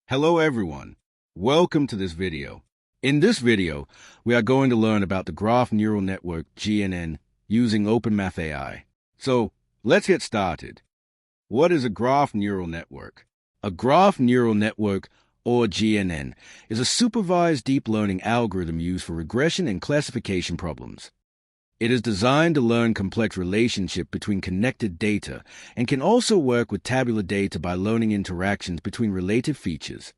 Hello everyone, welcome to this video. In this video, we are going to learn about the graph neural network GNN using OpenMathAI. So, let's get started. What is a graph neural network? A graph neural network, or GNN, is a supervised deep learning algorithm used for regression and classification problems. It is designed to learn complex relationships between connected data and can also work with tabular data by learning interactions between related features.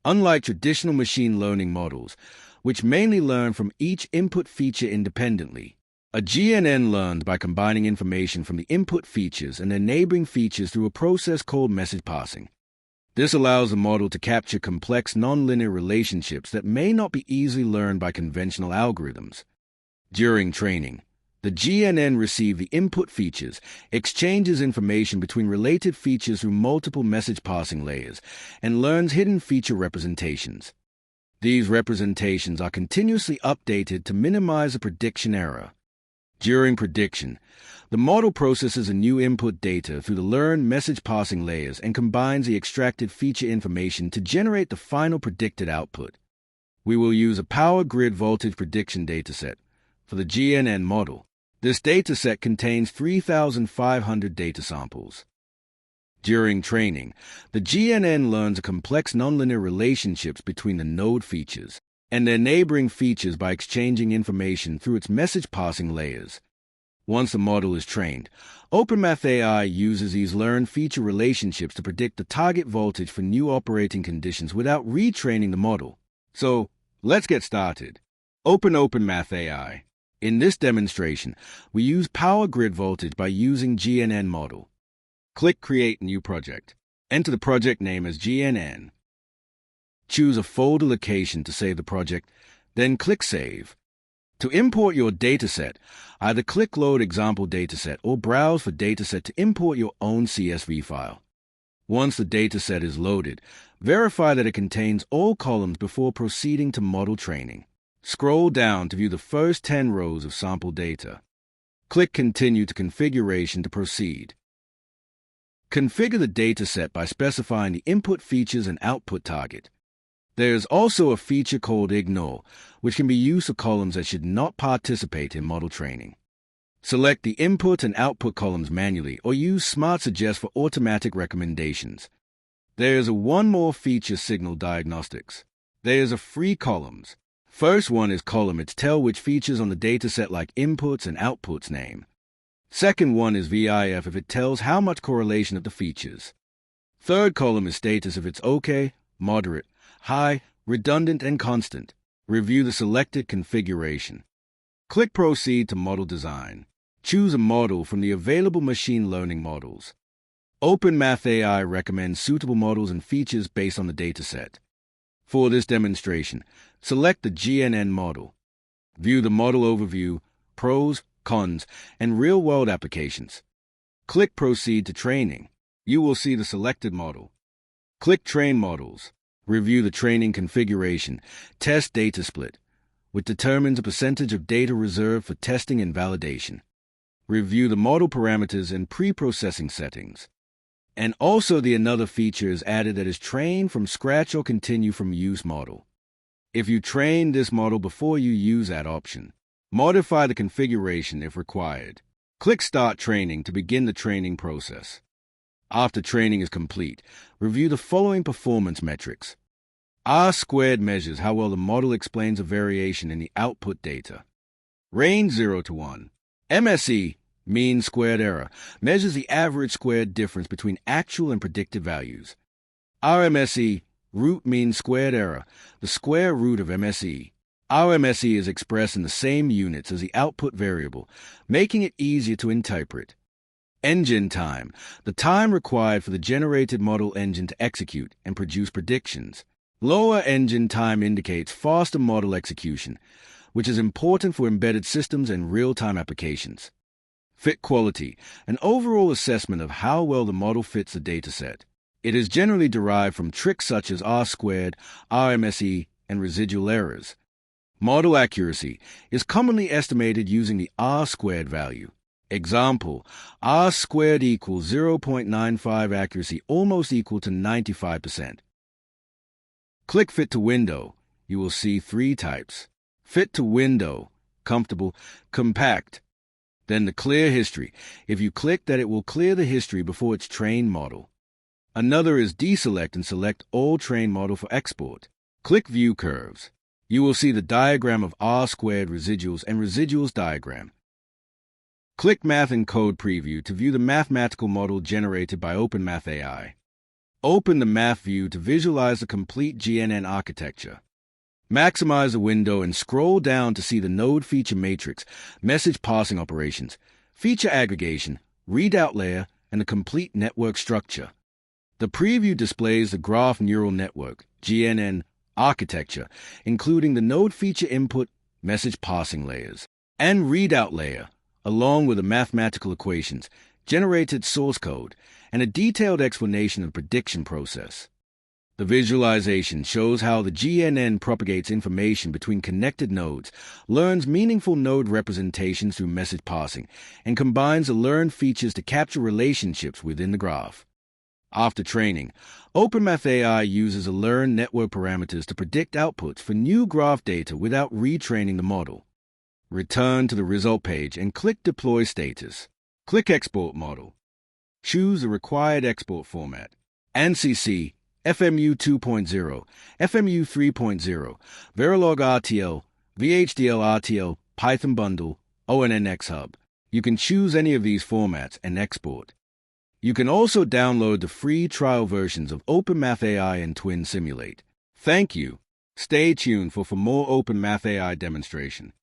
Unlike traditional machine learning models, which mainly learn from each input feature independently, a GNN learns by combining information from the input features and their neighboring features through a process called message passing. This allows the model to capture complex nonlinear relationships that may not be easily learned by conventional algorithms. During training, the GNN receives the input features, exchanges information between related features through multiple message passing layers, and learns hidden feature representations. These representations are continuously updated to minimize the prediction error. During prediction, the model processes a new input data through the learned message passing layers and combines the extracted feature information to generate the final predicted output. We will use a power grid voltage prediction dataset for the GNN model. This dataset contains 3,500 data samples. During training, the GNN learns a complex nonlinear relationships between the node features and their neighboring features by exchanging information through its message passing layers. Once the model is trained, OpenMathAI uses these learned feature relationships to predict the target voltage for new operating conditions without retraining the model. So, let's get started. Open OpenMathAI. In this demonstration, we use power grid voltage by using GNN model. Click Create New Project. Enter the project name as GNN. Choose a folder location to save the project, then click Save. To import your dataset, either click Load Example Dataset or browse for Dataset to import your own CSV file. Once the dataset is loaded, verify that it contains all columns before proceeding to model training. Scroll down to view the first 10 rows of sample data. Click Continue to Configuration to proceed. Configure the dataset by specifying the input features and output target. There is also a feature called Ignore, which can be used for columns that should not participate in model training. Select the input and output columns manually or use Smart Suggest for automatic recommendations. There is one more feature, Signal Diagnostics. There is a free columns. First one is column. It's tell which features on the dataset like inputs and outputs name. Second one is VIF if it tells how much correlation of the features. Third column is status if it's OK, moderate, high, redundant, and constant. Review the selected configuration. Click Proceed to Model Design. Choose a model from the available machine learning models. OpenMathAI recommends suitable models and features based on the dataset. For this demonstration, select the GNN model. View the model overview, pros, cons, and real-world applications. Click Proceed to Training. You will see the selected model. Click Train Models. Review the training configuration. Test data split, which determines a percentage of data reserved for testing and validation. Review the model parameters and pre-processing settings. And also another feature is added that is train from scratch or continue from use model. If you train this model before you use that option, modify the configuration if required. Click Start Training to begin the training process. After training is complete, review the following performance metrics. R-squared measures how well the model explains a variation in the output data. Range 0 to 1. MSE, mean squared error, measures the average squared difference between actual and predicted values. RMSE, root mean squared error, the square root of MSE. RMSE is expressed in the same units as the output variable, making it easier to interpret. Engine time, the time required for the generated model engine to execute and produce predictions. Lower engine time indicates faster model execution, which is important for embedded systems and real-time applications. Fit quality, an overall assessment of how well the model fits the dataset. It is generally derived from tricks such as R-squared, RMSE, and residual errors. Model accuracy is commonly estimated using the R-squared value. Example, R squared equals 0.95 accuracy almost equal to 95%. Click Fit to Window. You will see 3 types. Fit to Window, comfortable, compact. Then the Clear History. If you click that, it will clear the history before its trained model. Another is Deselect and select all trained model for export. Click View Curves. You will see the diagram of R-squared residuals and residuals diagram. Click Math and Code Preview to view the mathematical model generated by OpenMathAI. Open the Math view to visualize the complete GNN architecture. Maximize the window and scroll down to see the node feature matrix, message passing operations, feature aggregation, readout layer, and the complete network structure. The preview displays the graph neural network, GNN, architecture, including the node feature input, message passing layers, and readout layer, along with the mathematical equations, generated source code, and a detailed explanation of the prediction process. The visualization shows how the GNN propagates information between connected nodes, learns meaningful node representations through message passing, and combines the learned features to capture relationships within the graph. After training, OpenMathAI uses the learned network parameters to predict outputs for new graph data without retraining the model. Return to the result page and click Deploy Status. Click Export Model. Choose the required export format: ANSI, FMU 2.0, FMU 3.0, Verilog RTL, VHDL RTL, Python Bundle, ONNX Hub. You can choose any of these formats and export. You can also download the free trial versions of OpenMathAI and Twin Simulate. Thank you. Stay tuned for more OpenMathAI demonstration.